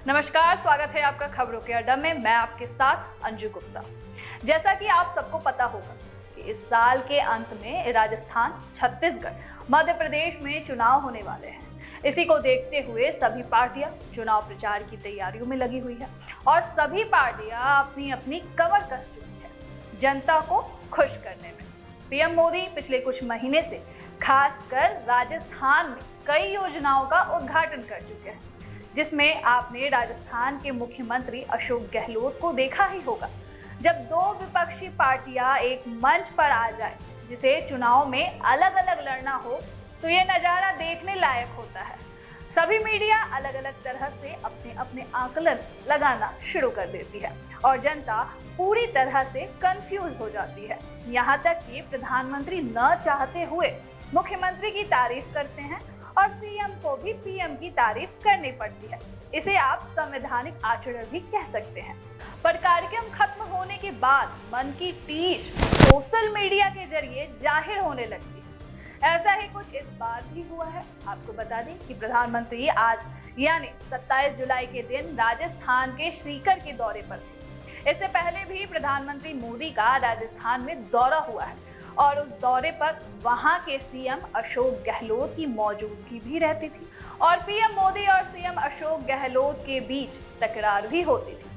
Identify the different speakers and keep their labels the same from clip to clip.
Speaker 1: नमस्कार, स्वागत है आपका खबरों के अड्डा में। मैं आपके साथ अंजू गुप्ता। जैसा कि आप सबको पता होगा कि इस साल के अंत में राजस्थान, छत्तीसगढ़, मध्य प्रदेश में चुनाव होने वाले हैं। इसी को देखते हुए सभी पार्टियां चुनाव प्रचार की तैयारियों में लगी हुई है और सभी पार्टियां अपनी अपनी कमर कस चुकी है जनता को खुश करने में। पीएम मोदी पिछले कुछ महीने से खासकर राजस्थान में कई योजनाओं का उद्घाटन कर चुके हैं, जिसमें आपने राजस्थान के मुख्यमंत्री अशोक गहलोत को देखा ही होगा। जब दो विपक्षी पार्टियां एक मंच पर आ जाए, जिसे चुनाव में अलग अलग लड़ना हो, तो ये नज़ारा देखने लायक होता है। सभी मीडिया अलग अलग तरह से अपने अपने आकलन लगाना शुरू कर देती है और जनता पूरी तरह से कंफ्यूज हो जाती है। यहाँ तक कि प्रधानमंत्री न चाहते हुए मुख्यमंत्री की तारीफ करते हैं और सीएम को भी पीएम की तारीफ करनी पड़ती है। इसे आप संवैधानिक आचरण भी कह सकते हैं। पर कार्यक्रम खत्म होने के बाद मन की टीस सोशल मीडिया के जरिए जाहिर होने लगती है। ऐसा ही कुछ इस बार भी हुआ है। आपको बता दें कि प्रधानमंत्री आज यानी 27 जुलाई के दिन राजस्थान के सीकर के दौरे पर थे। इससे पहले भी प्रधानमंत्री मोदी का राजस्थान में दौरा हुआ है और उस दौरे पर वहां के सीएम अशोक गहलोत की मौजूदगी भी रहती थी और पीएम मोदी और सीएम अशोक गहलोत के बीच तकरार भी होती थी।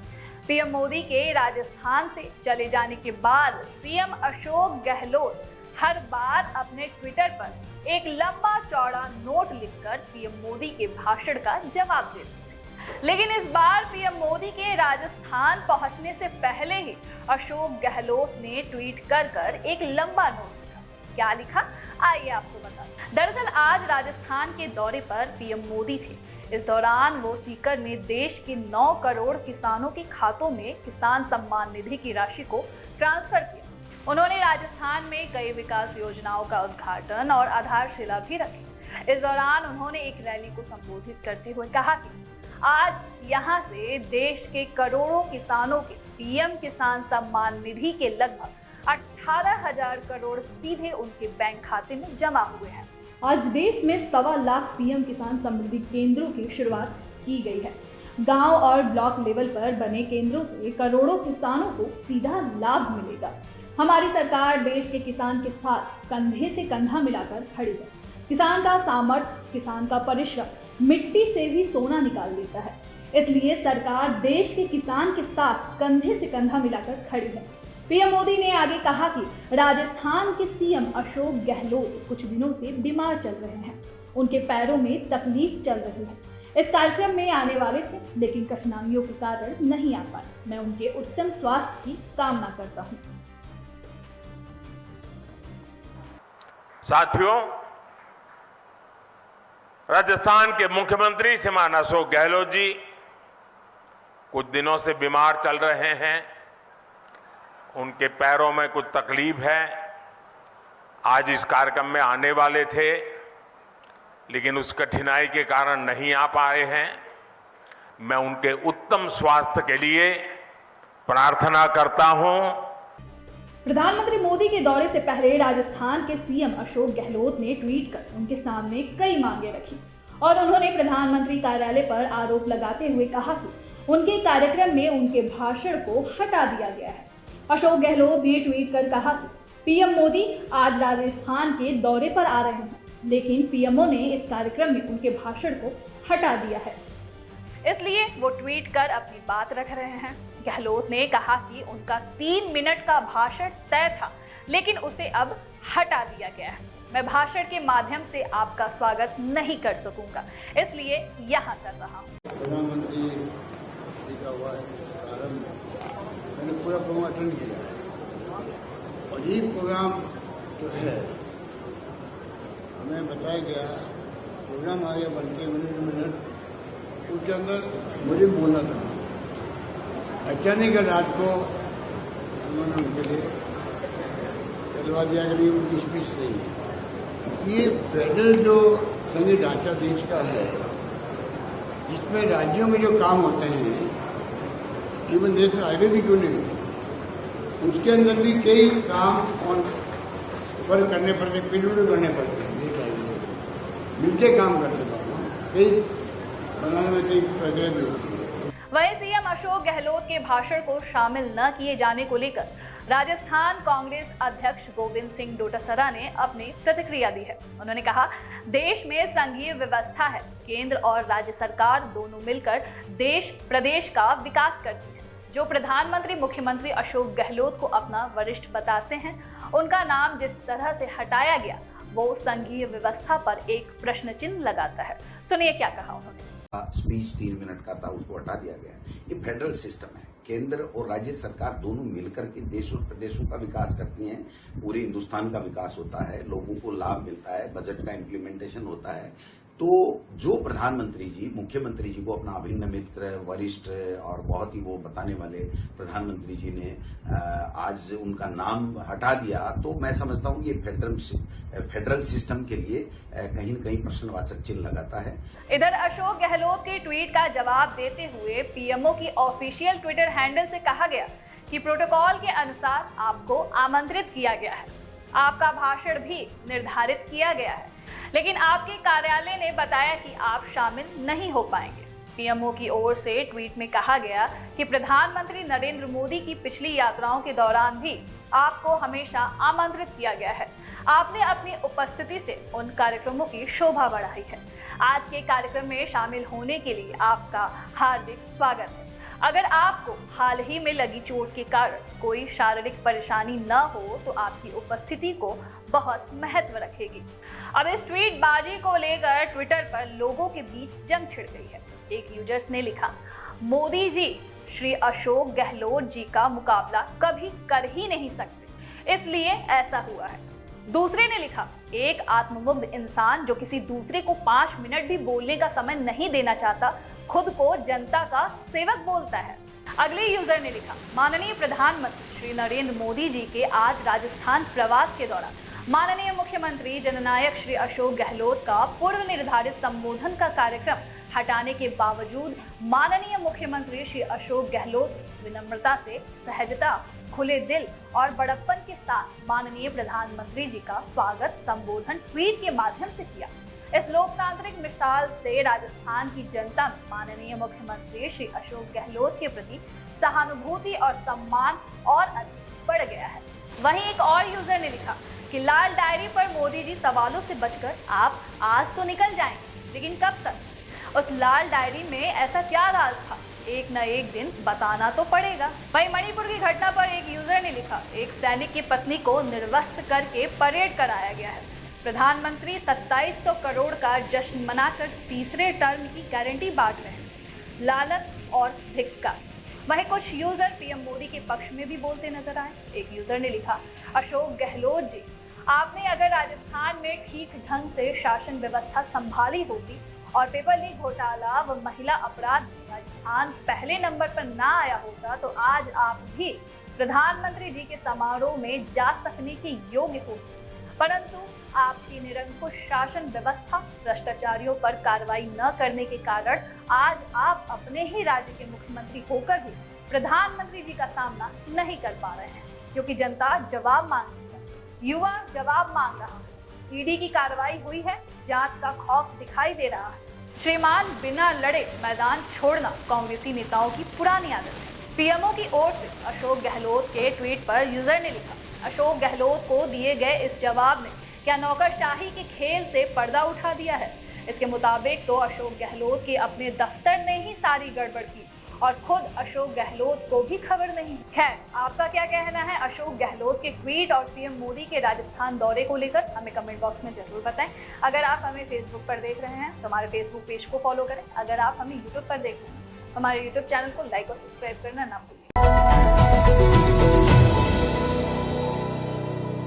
Speaker 1: पीएम मोदी के राजस्थान से चले जाने के बाद सीएम अशोक गहलोत हर बार अपने ट्विटर पर एक लंबा चौड़ा नोट लिखकर पीएम मोदी के भाषण का जवाब देते थे। लेकिन इस बार पीएम मोदी के राजस्थान पहुंचने से पहले ही अशोक गहलोत ने ट्वीट कर एक लंबा नोट लिखा। क्या लिखा, आइए आपको बताते। दरअसल आज राजस्थान के दौरे पर पीएम मोदी थे। इस दौरान वो सीकर में देश के 9 करोड़ किसानों के खातों में किसान सम्मान निधि की राशि को ट्रांसफर किया। उन्होंने राजस्थान में कई विकास योजनाओं का उद्घाटन और आधारशिला भी रखी। इस दौरान उन्होंने एक रैली को संबोधित करते हुए कहा कि आज यहाँ से देश के करोड़ों किसानों के पीएम किसान सम्मान निधि के लगभग 18,000 करोड़ सीधे उनके बैंक खाते में जमा हुए हैं।
Speaker 2: आज देश में 1.25 लाख पीएम किसान समृद्धि केंद्रों की शुरुआत की गई है। गांव और ब्लॉक लेवल पर बने केंद्रों से करोड़ों किसानों को सीधा लाभ मिलेगा। हमारी सरकार देश के किसान के साथ कंधे से कंधा मिलाकर खड़ी है। किसान का सामर्थ्य, किसान का परिश्रम मिट्टी से भी सोना निकाल देता है। इसलिए सरकार देश के किसान के साथ कंधे से कंधा मिलाकर खड़ी है। पीएम मोदी ने आगे कहा कि राजस्थान के सीएम अशोक गहलोत कुछ दिनों से बीमार चल रहे हैं। उनके पैरों में तकलीफ चल रही है। इस कार्यक्रम में आने वाले थे, लेकिन कठिनाइयों के कारण नहीं आ पाए। मैं उनके उत्तम स्वास्थ्य की कामना करता हूँ।
Speaker 3: साथियों, राजस्थान के मुख्यमंत्री श्रीमान अशोक गहलोत जी कुछ दिनों से बीमार चल रहे हैं। उनके पैरों में कुछ तकलीफ है। आज इस कार्यक्रम में आने वाले थे, लेकिन उस कठिनाई के कारण नहीं आ पाए हैं। मैं उनके उत्तम स्वास्थ्य के लिए प्रार्थना करता हूं।
Speaker 2: प्रधानमंत्री मोदी के दौरे से पहले राजस्थान के सीएम अशोक गहलोत ने ट्वीट कर उनके सामने कई मांगे रखी और उन्होंने प्रधानमंत्री कार्यालय पर आरोप लगाते हुए कहा कि उनके कार्यक्रम में उनके भाषण को हटा दिया गया है। अशोक गहलोत ने ट्वीट कर कहा कि पीएम मोदी आज राजस्थान के दौरे पर आ रहे हैं, लेकिन पीएमओ ने इस कार्यक्रम में उनके भाषण को हटा दिया है,
Speaker 1: इसलिए वो ट्वीट कर अपनी बात रख रहे हैं। गहलोत ने कहा कि उनका 3 मिनट का भाषण तय था, लेकिन उसे अब हटा दिया गया है। मैं भाषण के माध्यम से आपका स्वागत नहीं कर सकूंगा, इसलिए यहाँ कर रहा हूँ।
Speaker 4: प्रधानमंत्री जी का हुआ प्रारंभ मैंने पूरा प्रोग्राम अटेंड किया है और ये प्रोग्राम जो है हमें बताया गया, प्रोग्राम आ गया बनके मिनट उसके अंदर मुझे बोलना था। अचानक रात को उन्होंने उनके लिए चलवा दिया कि उनकी स्पीच नहीं है। ये फेडरल जो संघीय ढांचा देश का है, जिसमें राज्यों में जो काम होते हैं, इवन देश आगे भी क्यों नहीं, उसके अंदर भी कई काम पर करने पड़ते, पीरियड करने पड़ते हैं। मिलके काम करते दोनों, कई बनाने में कई प्रक्रिया भी होती है।
Speaker 1: वहीं सीएम अशोक गहलोत के भाषण को शामिल न किए जाने को लेकर राजस्थान कांग्रेस अध्यक्ष गोविंद सिंह डोटासरा ने अपनी प्रतिक्रिया दी है। उन्होंने कहा, देश में संघीय व्यवस्था है, केंद्र और राज्य सरकार दोनों मिलकर देश प्रदेश का विकास करती है। जो प्रधानमंत्री मुख्यमंत्री अशोक गहलोत को अपना वरिष्ठ बताते हैं, उनका नाम जिस तरह से हटाया गया वो संघीय व्यवस्था पर एक प्रश्न चिन्ह लगाता है। सुनिए क्या कहा उन्होंने।
Speaker 5: स्पीच 3 मिनट का था, उसको हटा दिया गया। ये फेडरल सिस्टम है, केंद्र और राज्य सरकार दोनों मिलकर के देश और प्रदेशों का विकास करती हैं। पूरे हिंदुस्तान का विकास होता है, लोगों को लाभ मिलता है, बजट का इम्प्लीमेंटेशन होता है। तो जो प्रधानमंत्री जी मुख्यमंत्री जी को अपना अभिन्न मित्र, वरिष्ठ और बहुत ही वो बताने वाले प्रधानमंत्री जी ने आज उनका नाम हटा दिया, तो मैं समझता हूँ ये फेडरल सिस्टम के लिए कहीं न कहीं प्रश्नवाचक चिन्ह लगाता है।
Speaker 1: इधर अशोक गहलोत के ट्वीट का जवाब देते हुए पीएमओ की ऑफिशियल ट्विटर हैंडल से कहा गया कि प्रोटोकॉल के अनुसार आपको आमंत्रित किया गया है, आपका भाषण भी निर्धारित किया गया है, लेकिन आपके कार्यालय ने बताया कि आप शामिल नहीं हो पाएंगे। पीएमओ की ओर से ट्वीट में कहा गया कि प्रधानमंत्री नरेंद्र मोदी की पिछली यात्राओं के दौरान भी आपको हमेशा आमंत्रित किया गया है। आपने अपनी उपस्थिति से उन कार्यक्रमों की शोभा बढ़ाई है। आज के कार्यक्रम में शामिल होने के लिए आपका हार्दिक स्वागत है। अगर आपको हाल ही में लगी चोट के कारण कोई शारीरिक परेशानी न हो तो आपकी उपस्थिति को बहुत महत्व रखेगी। अब इस ट्वीट बाजी को लेकर ट्विटर पर लोगों के बीच जंग छिड़ गई है। एक यूजर्स ने लिखा, मोदी जी श्री अशोक गहलोत जी का मुकाबला कभी कर ही नहीं सकते, इसलिए ऐसा हुआ है। दूसरे ने लिखा, एक आत्ममुग्ध इंसान जो किसी दूसरे को 5 मिनट भी बोलने का समय नहीं देना चाहता, खुद को जनता का सेवक बोलता है। अगले यूजर ने लिखा, माननीय प्रधानमंत्री श्री नरेंद्र मोदी जी के आज राजस्थान प्रवास के दौरान माननीय मुख्यमंत्री जननायक श्री अशोक गहलोत का पूर्व निर्धारित संबोधन का कार्यक्रम हटाने के बावजूद माननीय मुख्यमंत्री श्री अशोक गहलोत विनम्रता से, सहजता, खुले दिल और बड़प्पन के साथ माननीय प्रधानमंत्री जी का स्वागत संबोधन ट्वीट के माध्यम से किया। इस लोकतांत्रिक मिसाल से राजस्थान की जनता में माननीय मुख्यमंत्री श्री अशोक गहलोत के प्रति सहानुभूति और सम्मान और अधिक बढ़ गया है। वहीं एक और यूजर ने लिखा कि लाल डायरी पर मोदी जी सवालों से बचकर आप आज तो निकल जाएंगे, लेकिन कब तक? उस लाल डायरी में ऐसा क्या राज था? एक न एक दिन बताना तो पड़ेगा। वहीं मणिपुर की घटना पर एक यूजर ने लिखा, एक सैनिक की पत्नी को निर्वस्त्र करके परेड कराया गया है। प्रधानमंत्री 2700 करोड़ का जश्न मनाकर तीसरे टर्म की गारंटी बांट रहे हैं। लालच और धिक्कार। वहीं कुछ यूजर पीएम मोदी के पक्ष में भी बोलते नजर आए। एक यूजर ने लिखा, अशोक गहलोत जी, आपने अगर राजस्थान में ठीक ढंग से शासन व्यवस्था संभाली होती और पेपर लीक घोटाला व महिला अपराध में राजस्थान पहले नंबर पर ना आया होता तो आज आप भी प्रधानमंत्री जी के समारोह में जा सकने के योग्य होते। परंतु आपकी निरंकुश शासन व्यवस्था, भ्रष्टाचारियों पर कार्रवाई न करने के कारण आज आप अपने ही राज्य के मुख्यमंत्री होकर भी प्रधानमंत्री जी का सामना नहीं कर पा रहे हैं, क्योंकि जनता जवाब मांग रही है। युवा जवाब मांग रहा है। ईडी की कार्रवाई हुई है, जांच का खौफ दिखाई दे रहा है। श्रीमान, बिना लड़े मैदान छोड़ना कांग्रेसी नेताओं की पुरानी आदत है। पीएमओ की ओर से अशोक गहलोत के ट्वीट पर यूजर ने लिखा, अशोक गहलोत को दिए गए इस जवाब ने क्या नौकरशाही के खेल से पर्दा उठा दिया है? इसके मुताबिक तो अशोक गहलोत के अपने दफ्तर ने ही सारी गड़बड़ की और खुद अशोक गहलोत को भी खबर नहीं। खैर, आपका क्या कहना है अशोक गहलोत के ट्वीट और पीएम मोदी के राजस्थान दौरे को लेकर? हमें कमेंट बॉक्स में जरूर बताएं। अगर आप हमें फेसबुक पर देख रहे हैं तो हमारे फेसबुक पेज को फॉलो करें। अगर आप हमें यूट्यूब पर देख रहे हैं तो हमारे यूट्यूब चैनल को लाइक और सब्सक्राइब करना ना भूलें।